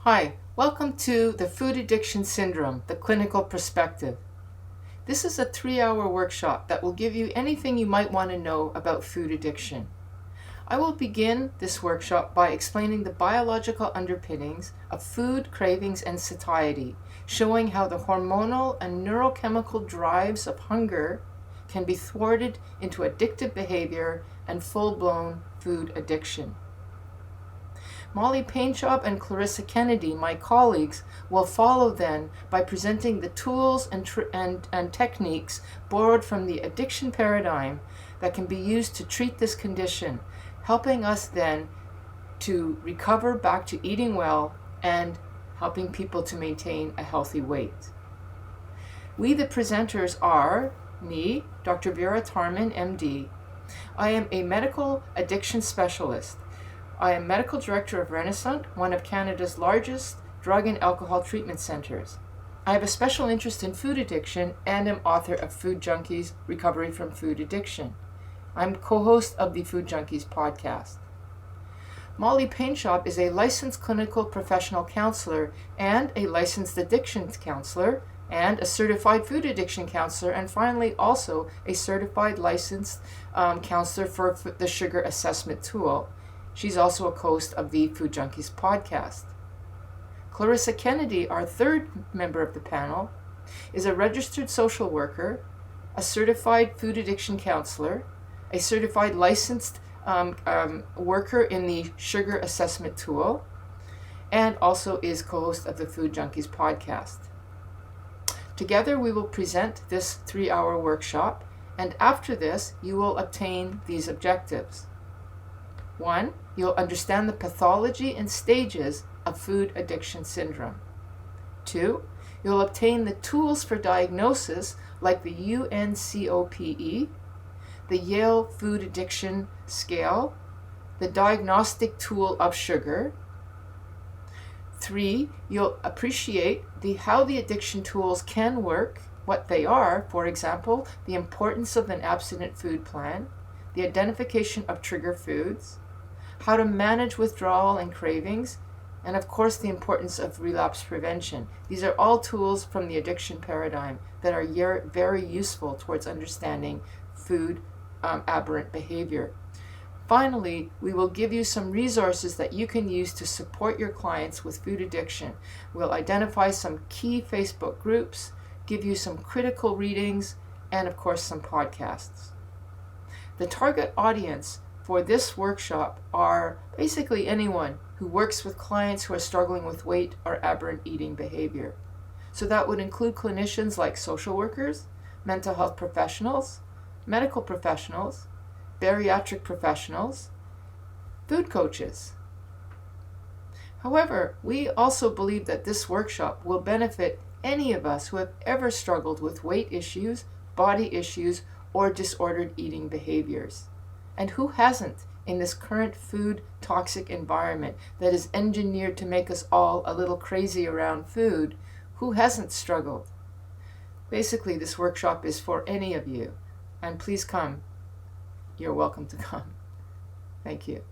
Hi, welcome to the Food Addiction Syndrome, the Clinical Perspective. This is a 3-hour workshop that will give you anything you might want to know about food addiction. I will begin this workshop by explaining the biological underpinnings of food, cravings, and satiety, showing how the hormonal and neurochemical drives of hunger can be thwarted into addictive behavior and full-blown food addiction. Painschab and Clarissa, my colleagues, will follow then by presenting the tools and techniques borrowed from the addiction paradigm that can be used to treat this condition, helping us then to recover back to eating well and helping people to maintain a healthy weight. We, the presenters, are me, Dr. Vera Tarman, MD. I am a medical addiction specialist. I am Medical Director of Renaissance, one of Canada's largest drug and alcohol treatment centers. I have a special interest in food addiction and am author of Food Junkies, Recovery from Food Addiction. I'm co-host of the Food Junkies podcast. Painschab is a licensed clinical professional counselor and a licensed addiction counselor and a certified food addiction counselor, and finally also a certified licensed counselor for the sugar assessment tool. She's also a host of the Food Junkies podcast. Clarissa, our third member of the panel, is a registered social worker, a certified food addiction counselor, a certified licensed worker in the sugar assessment tool, and also is co-host of the Food Junkies podcast. Together we will present this 3-hour workshop, and after this you will obtain these objectives. 1. You'll understand the pathology and stages of food addiction syndrome. 2. You'll obtain the tools for diagnosis like the UNCOPE, the Yale Food Addiction Scale, the diagnostic tool of sugar. 3. You'll appreciate how the addiction tools can work, what they are, for example, the importance of an abstinent food plan, the identification of trigger foods, how to manage withdrawal and cravings, and of course the importance of relapse prevention. These are all tools from the addiction paradigm that are very useful towards understanding food aberrant behavior. Finally, we will give you some resources that you can use to support your clients with food addiction. We'll identify some key Facebook groups, give you some critical readings, and of course some podcasts. The target audience for this workshop are basically anyone who works with clients who are struggling with weight or aberrant eating behavior. So that would include clinicians like social workers, mental health professionals, medical professionals, bariatric professionals, food coaches. However, we also believe that this workshop will benefit any of us who have ever struggled with weight issues, body issues, or disordered eating behaviors. And who hasn't in this current food toxic environment that is engineered to make us all a little crazy around food? Who hasn't struggled? Basically, this workshop is for any of you. And please come. You're welcome to come. Thank you.